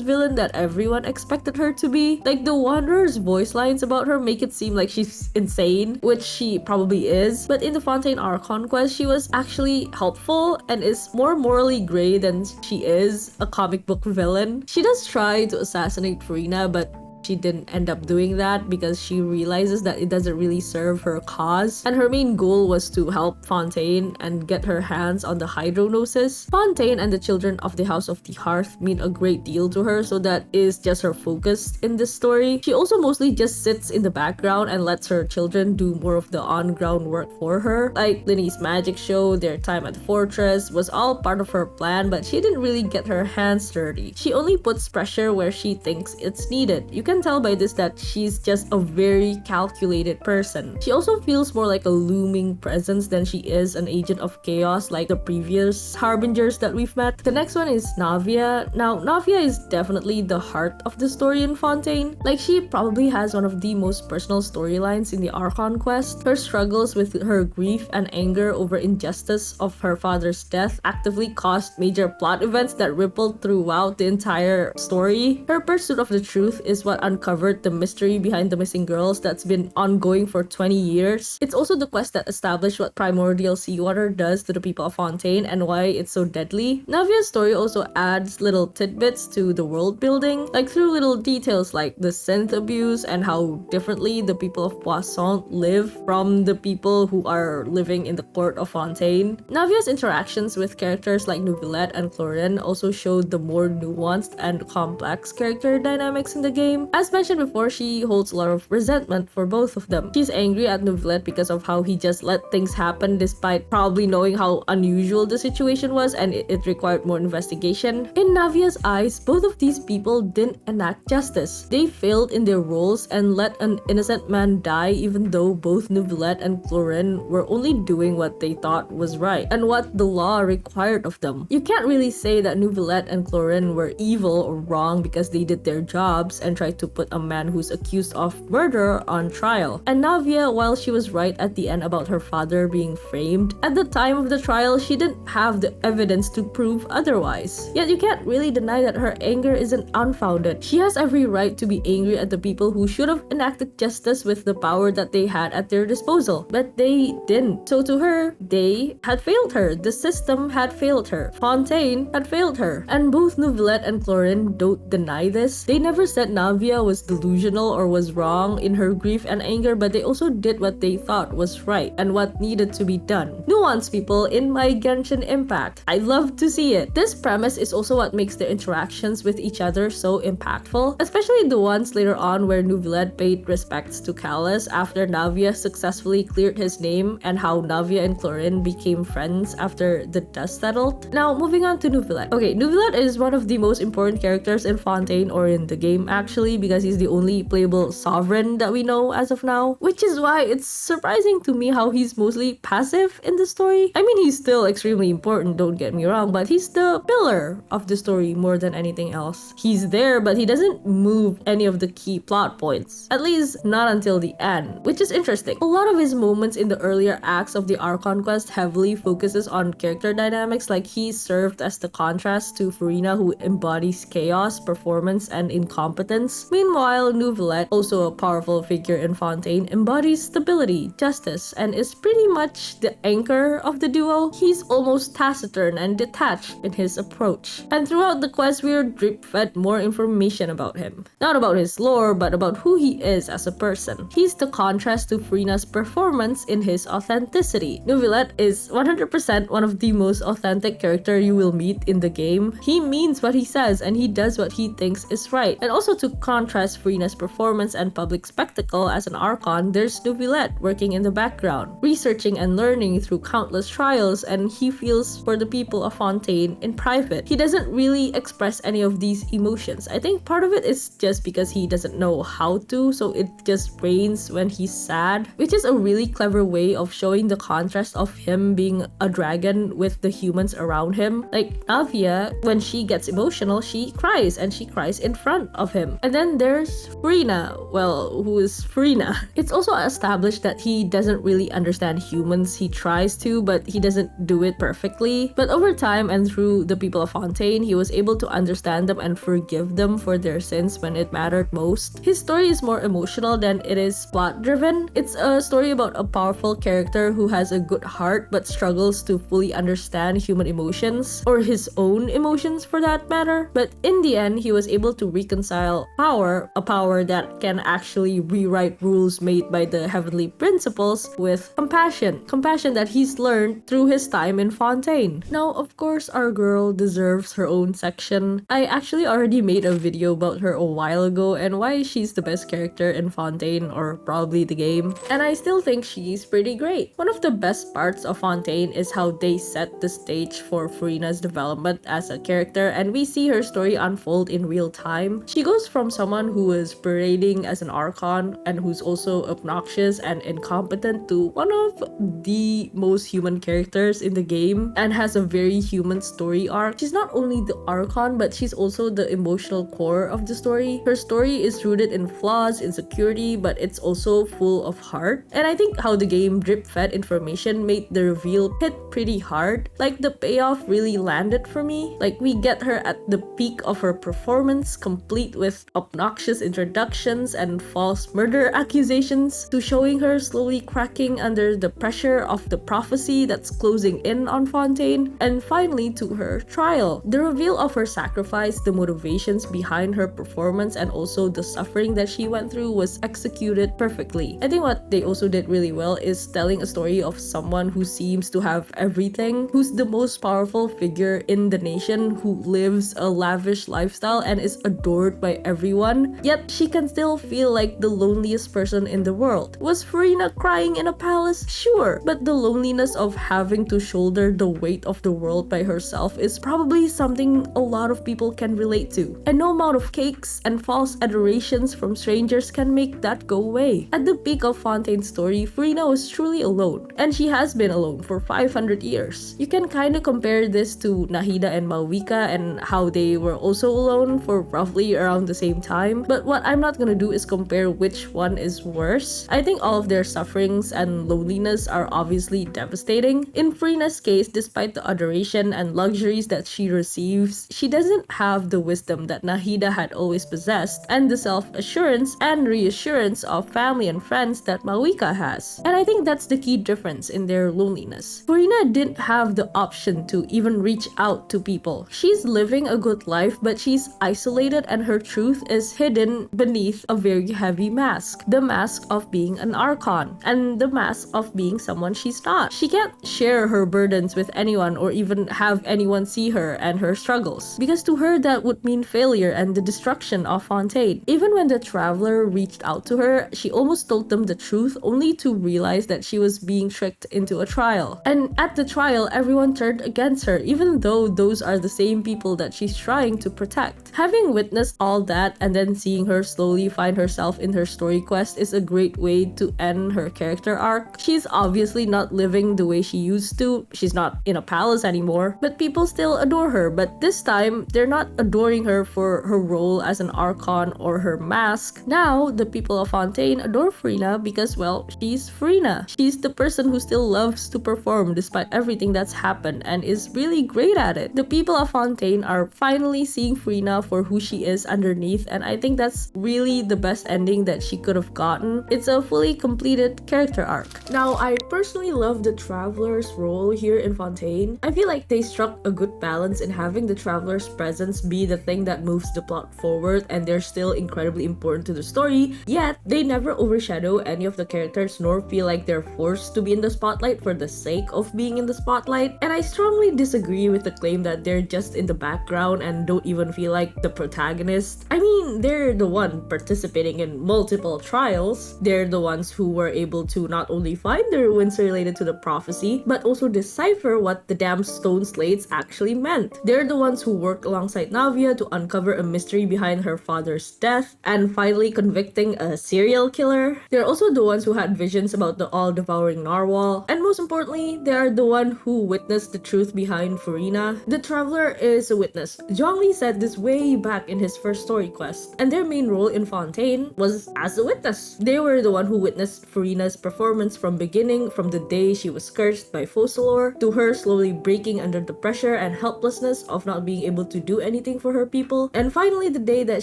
villain that everyone expected her to be. Like, the Wanderer's voice lines about her make it seem like she's insane, which she probably is. But in the Fontaine Archon quest, she was actually helpful and is more morally gray than she is a comic book villain. She does try to assassinate Furina, but she didn't end up doing that because she realizes that it doesn't really serve her cause, and her main goal was to help Fontaine and get her hands on the Hydronosis. Fontaine and the children of the House of the Hearth mean a great deal to her, so that is just her focus in this story. She also mostly just sits in the background and lets her children do more of the on-ground work for her. Like Linny's magic show, their time at the fortress was all part of her plan, but she didn't really get her hands dirty. She only puts pressure where she thinks it's needed. You can tell by this that she's just a very calculated person. She also feels more like a looming presence than she is an agent of chaos like the previous harbingers that we've met. The next one is Navia. Now, Navia is definitely the heart of the story in Fontaine. Like, she probably has one of the most personal storylines in the Archon quest. Her struggles with her grief and anger over injustice of her father's death actively caused major plot events that rippled throughout the entire story. Her pursuit of the truth is what uncovered the mystery behind the missing girls that's been ongoing for 20 years. It's also the quest that established what primordial seawater does to the people of Fontaine and why it's so deadly. Navia's story also adds little tidbits to the world building, like through little details like the synth abuse and how differently the people of Poisson live from the people who are living in the court of Fontaine. Navia's interactions with characters like Nouvelette and Chlorine also showed the more nuanced and complex character dynamics in the game. As mentioned before, she holds a lot of resentment for both of them. She's angry at Neuvillette because of how he just let things happen despite probably knowing how unusual the situation was and it required more investigation. In Navia's eyes, both of these people didn't enact justice. They failed in their roles and let an innocent man die even though both Neuvillette and Chlorine were only doing what they thought was right and what the law required of them. You can't really say that Neuvillette and Chlorine were evil or wrong because they did their jobs and tried to put a man who's accused of murder on trial. And Navia, while she was right at the end about her father being framed, at the time of the trial, she didn't have the evidence to prove otherwise. Yet you can't really deny that her anger isn't unfounded. She has every right to be angry at the people who should have enacted justice with the power that they had at their disposal. But they didn't. So to her, they had failed her. The system had failed her. Fontaine had failed her. And both Neuvillette and Chlorine don't deny this. They never said Navia was delusional or was wrong in her grief and anger, but they also did what they thought was right and what needed to be done. Nuance, people, in my Genshin Impact. I love to see it. This premise is also what makes their interactions with each other so impactful, especially the ones later on where Neuvillette paid respects to Callus after Navia successfully cleared his name and how Navia and Chlorine became friends after the dust settled. Now, moving on to Neuvillette. Okay, Neuvillette is one of the most important characters in Fontaine or in the game actually because he's the only playable sovereign that we know as of now, which is why it's surprising to me how he's mostly passive in the story. I mean, he's still extremely important, don't get me wrong, but he's the pillar of the story more than anything else. He's there, but he doesn't move any of the key plot points, at least not until the end, which is interesting. A lot of his moments in the earlier acts of the Archon quest heavily focuses on character dynamics, like he served as the contrast to Furina, who embodies chaos, performance, and incompetence. Meanwhile, Neuvillette, also a powerful figure in Fontaine, embodies stability, justice, and is pretty much the anchor of the duo. He's almost taciturn and detached in his approach. And throughout the quest, we are drip-fed more information about him. Not about his lore, but about who he is as a person. He's the contrast to Furina's performance in his authenticity. Neuvillette is 100% one of the most authentic character you will meet in the game. He means what he says and he does what he thinks is right. And also to contrast Furina's performance and public spectacle as an Archon, there's Neuvillette working in the background, researching and learning through countless trials, and he feels for the people of Fontaine in private. He doesn't really express any of these emotions. I think part of it is just because he doesn't know how to, so it just rains when he's sad, which is a really clever way of showing the contrast of him being a dragon with the humans around him. Like Navia, when she gets emotional, she cries, and she cries in front of him. And then there's Furina. Well, who is Furina? It's also established that he doesn't really understand humans. He tries to, but he doesn't do it perfectly. But over time and through the people of Fontaine, he was able to understand them and forgive them for their sins when it mattered most. His story is more emotional than it is plot-driven. It's a story about a powerful character who has a good heart but struggles to fully understand human emotions, or his own emotions for that matter. But in the end, he was able to reconcile power, a power that can actually rewrite rules made by the heavenly principles, with compassion. Compassion that he's learned through his time in Fontaine. Now, of course, our girl deserves her own section. I actually already made a video about her a while ago and why she's the best character in Fontaine, or probably the game. And I still think she's pretty great. One of the best parts of Fontaine is how they set the stage for Furina's development as a character, and we see her story unfold in real time. She goes from someone who is parading as an Archon and who's also obnoxious and incompetent to one of the most human characters in the game and has a very human story arc. She's not only the Archon, but she's also the emotional core of the story. Her story is rooted in flaws, insecurity, but it's also full of heart. And I think how the game drip-fed information made the reveal hit pretty hard. Like, the payoff really landed for me. Like, we get her at the peak of her performance, complete with obnoxious introductions and false murder accusations, to showing her slowly cracking under the pressure of the prophecy that's closing in on Fontaine, and finally to her trial. The reveal of her sacrifice, the motivations behind her performance, and also the suffering that she went through was executed perfectly. I think what they also did really well is telling a story of someone who seems to have everything, who's the most powerful figure in the nation, who lives a lavish lifestyle and is adored by everyone everyone, yet she can still feel like the loneliest person in the world. Was Furina crying in a palace? Sure, but the loneliness of having to shoulder the weight of the world by herself is probably something a lot of people can relate to. And no amount of cakes and false adorations from strangers can make that go away. At the peak of Fontaine's story, Furina was truly alone, and she has been alone for 500 years. You can kinda compare this to Nahida and Malvika and how they were also alone for roughly around the same time, but what I'm not gonna do is compare which one is worse. I think all of their sufferings and loneliness are obviously devastating. In Furina's case, despite the adoration and luxuries that she receives, she doesn't have the wisdom that Nahida had always possessed and the self-assurance and reassurance of family and friends that Malvika has. And I think that's the key difference in their loneliness. Furina didn't have the option to even reach out to people. She's living a good life, but she's isolated and her truth is hidden beneath a very heavy mask. The mask of being an archon and the mask of being someone she's not. She can't share her burdens with anyone or even have anyone see her and her struggles, because to her that would mean failure and the destruction of Fontaine. Even when the traveler reached out to her, she almost told them the truth only to realize that she was being tricked into a trial. And at the trial, everyone turned against her, even though those are the same people that she's trying to protect. Having witnessed all that and then seeing her slowly find herself in her story quest is a great way to end her character arc. She's obviously not living the way she used to. She's not in a palace anymore, but people still adore her. But this time, they're not adoring her for her role as an archon or her mask. Now, the people of Fontaine adore Furina because, well, she's Furina. She's the person who still loves to perform despite everything that's happened and is really great at it. The people of Fontaine are finally seeing Furina for who she is underneath, and I think that's really the best ending that she could have gotten. It's a fully completed character arc. Now, I personally love the Traveler's role here in Fontaine. I feel like they struck a good balance in having the Traveler's presence be the thing that moves the plot forward, and they're still incredibly important to the story, yet they never overshadow any of the characters nor feel like they're forced to be in the spotlight for the sake of being in the spotlight. And I strongly disagree with the claim that they're just in the background and don't even feel like the protagonist. I mean, they're the one participating in multiple trials. They're the ones who were able to not only find the ruins related to the prophecy, but also decipher what the damn stone slates actually meant. They're the ones who worked alongside Navia to uncover a mystery behind her father's death and finally convicting a serial killer. They're also the ones who had visions about the all-devouring narwhal, and most importantly, they are the one who witnessed the truth behind Furina. The Traveler is a witness. Zhongli said this way back in his first story quest, and their main role in Fontaine was as a witness. They were the one who witnessed Furina's performance from beginning, from the day she was cursed by Focalor, to her slowly breaking under the pressure and helplessness of not being able to do anything for her people, and finally the day that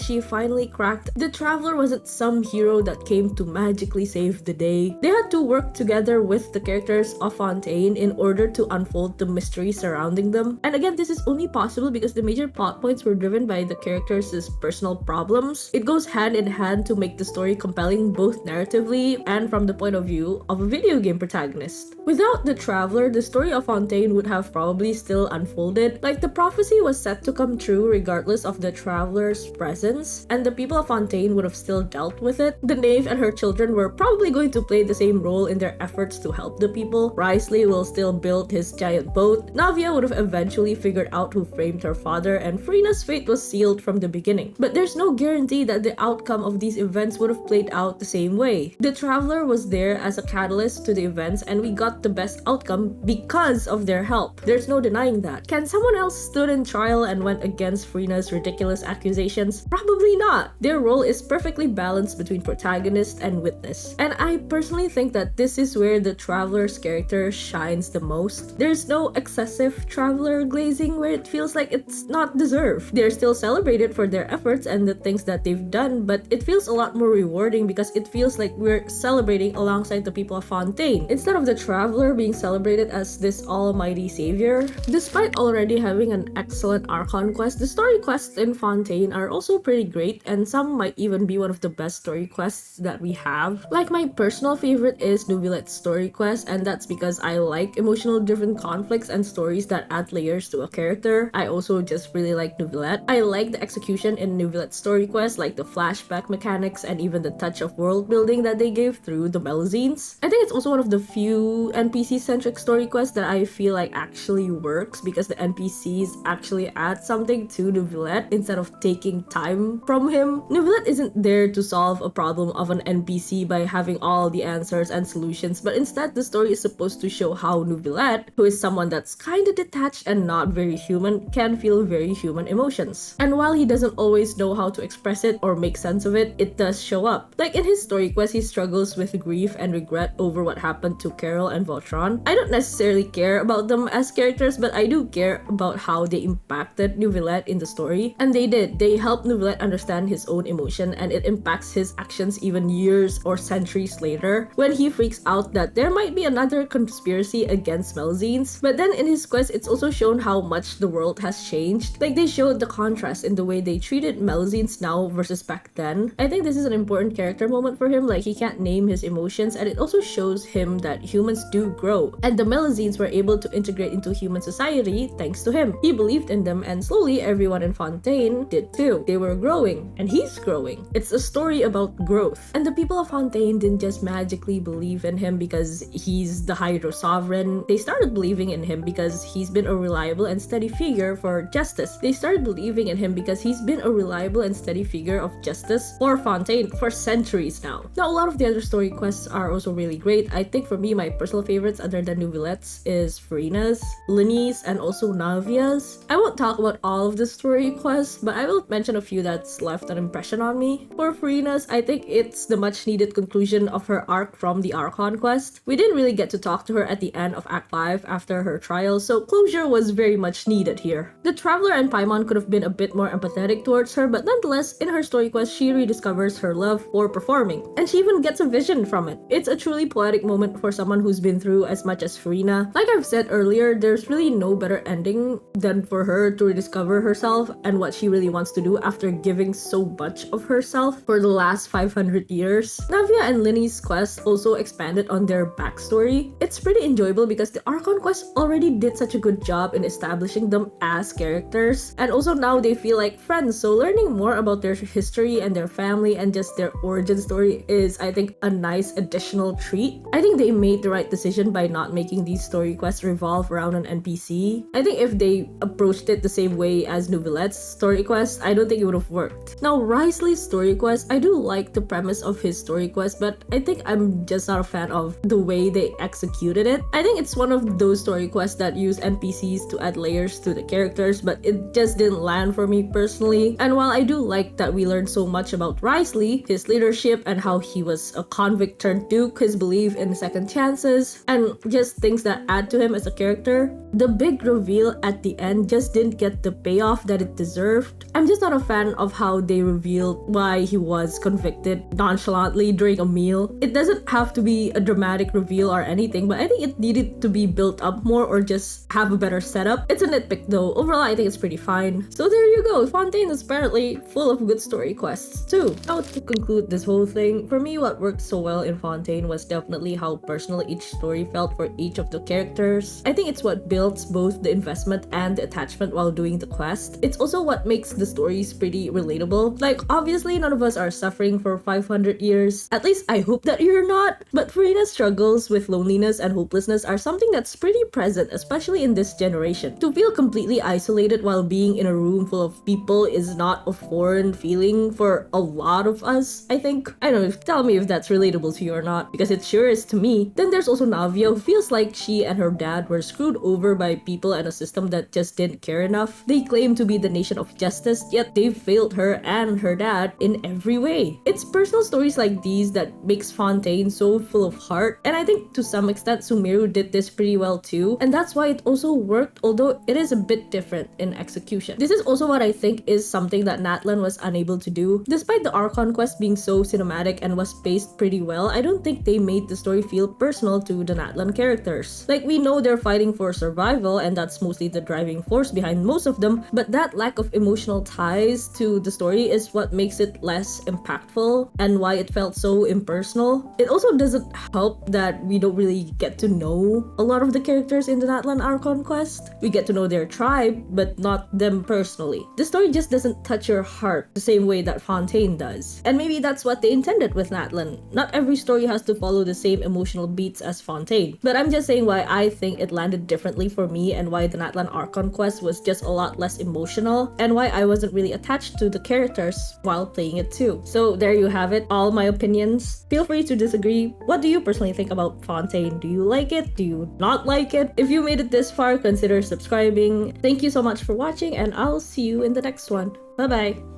she finally cracked. The Traveler wasn't some hero that came to magically save the day. They had to work together with the characters of Fontaine in order to unfold the mystery surrounding them. And again, this is only possible because the major plot points were driven by the characters' personal problems. It goes hand in hand to make the story compelling both narratively and from the point of view of a video game protagonist. Without the Traveler, the story of Fontaine would have probably still unfolded. Like, the prophecy was set to come true regardless of the Traveler's presence, and the people of Fontaine would have still dealt with it. The Knave and her children were probably going to play the same role in their efforts to help the people. Wriothesley will still build his giant boat. Navia would have eventually figured out who framed her father, and Furina's fate was sealed from the beginning. But there's no guarantee that the outcome of these events would have played out the same way. The Traveler was there as a catalyst to the events, and we got the best outcome because of their help. There's no denying that. Can someone else stood in trial and went against Furina's ridiculous accusations? Probably not. Their role is perfectly balanced between protagonist and witness. And I personally think that this is where the Traveler's character shines the most. There's no excessive Traveler glazing where it feels like it's not deserved. They're still celebrated for their efforts and the things that they've done, but it feels a lot more rewarding because it feels like we're celebrating alongside the people of Fontaine, instead of the Traveler being celebrated as this almighty savior. Despite already having an excellent Archon quest, the story quests in Fontaine are also pretty great, and some might even be one of the best story quests that we have. Like, my personal favorite is Nouvillette's story quest, and that's because I like emotional driven conflicts and stories that add layers to a character. I also just really like Nouvillette. I like the execution in Nouvelette's story quest, like the flashback mechanics and even the touch of world building that they gave through the Melazines. I think it's also one of the few NPC-centric story quests that I feel like actually works because the NPCs actually add something to Nouvelette instead of taking time from him. Nouvelette isn't there to solve a problem of an NPC by having all the answers and solutions, but instead the story is supposed to show how Nouvelette, who is someone that's kinda detached and not very human, can feel very human emotions. And while he doesn't always know how to express it or make sense of it, it does show up. Like in his story quest, he struggles with grief and regret over what happened to Carol and Vautron. I don't necessarily care about them as characters, but I do care about how they impacted Nouvelette in the story. And they did. They helped Nouvelette understand his own emotion, and it impacts his actions even years or centuries later when he freaks out that there might be another conspiracy against Melazines. But then in his quest, it's also shown how much the world has changed. Like they showed the contrast in the way they treated Melazines now versus back then. I think this is an important character moment for him, like he can't name his emotions, and it also shows him that humans do grow, and the Melazines were able to integrate into human society thanks to him. He believed in them, and slowly everyone in Fontaine did too. They were growing, and he's growing. It's a story about growth. And the people of Fontaine didn't just magically believe in him because he's the Hydro Sovereign. They started believing in him because he's been a reliable and steady figure for justice. They started believing in him because he's been a reliable and steady figure of justice for Fontaine for centuries now. Now, a lot of the other story quests are also really great. I think for me, my personal favorites other than Nouvelette's is Farina's, Linny's, and also Navia's. I won't talk about all of the story quests, but I will mention a few that's left an impression on me. For Farina's, I think it's the much needed conclusion of her arc from the Archon quest. We didn't really get to talk to her at the end of Act 5 after her trial, so closure was very much needed here. The Traveler and Paimon could have been a bit more empathetic towards her, but nonetheless, in her story quest, she rediscovers her love for performing, and she even gets a vision from it. It's a truly poetic moment for someone who's been through as much as Farina. Like I've said earlier, there's really no better ending than for her to rediscover herself and what she really wants to do after giving so much of herself for the last 500 years. Navia and Linny's quest also expanded on their backstory. It's pretty enjoyable because the Archon quest already did such a good job in establishing them as characters, and also now they feel like friends, so learning more about their history and their family and just their origin story is, I think, a nice additional treat. I think they made the right decision by not making these story quests revolve around an NPC. I think if they approached it the same way as Nouvelette's story quest, I don't think it would have worked. Now, Risley's story quest, I do like the premise of his story quest, but I think I'm just not a fan of the way they executed it. I think it's one of those story quests that use NPCs to add layers to the characters, but it just didn't land for me personally. And while I do like that we learned so much about Risley, his leadership and how he was a convict turned duke, his belief in second chances, and just things that add to him as a character, the big reveal at the end just didn't get the payoff that it deserved. I'm just not a fan of how they revealed why he was convicted nonchalantly during a meal. It doesn't have to be a dramatic reveal or anything, but I think it needed to be built up more or just have a better setup. It's a nitpick though. Overall, I think it's pretty fine. So there you go. Fontaine is apparently full of good story quests too. Now to conclude this whole thing, for me what worked so well in Fontaine was definitely how personal each story felt for each of the characters. I think it's what builds both the investment and the attachment while doing the quest. It's also what makes the stories pretty relatable. Like obviously none of us are suffering for 500 years. At least I hope that you're not. But Farina's struggles with loneliness and hopelessness are something that's pretty present, especially in this generation. To feel completely isolated while being in a room full of people is not a foreign feeling for a lot of us, I think. I don't know, tell me if that's relatable to you or not, because it sure is to me. Then there's also Navia, who feels like she and her dad were screwed over by people and a system that just didn't care enough. They claim to be the nation of justice, yet they've failed her and her dad in every way. It's personal stories like these that makes Fontaine so full of heart, and I think to some extent Sumeru did this pretty well too, and that's why it also worked, although it is a bit different in execution. This is also what I think is something that Natlan was unable to do. Despite the Archon quest being so cinematic and was paced pretty well, I don't think they made the story feel personal to the Natlan characters. Like, we know they're fighting for survival, and that's mostly the driving force behind most of them, but that lack of emotional ties to the story is what makes it less impactful and why it felt so impersonal. It also doesn't help that we don't really get to know a lot of the characters in the Natlan Archon quest. We get to know their tribe, but not them personally. story. The story just doesn't touch your heart the same way that Fontaine does. And maybe that's what they intended with Natlan. Not every story has to follow the same emotional beats as Fontaine. But I'm just saying why I think it landed differently for me and why the Natlan Archon quest was just a lot less emotional and why I wasn't really attached to the characters while playing it too. So there you have it, all my opinions. Feel free to disagree. What do you personally think about Fontaine? Do you like it? Do you not like it? If you made it this far, consider subscribing. Thank you so much for watching and I'll see you in the next one. Bye bye.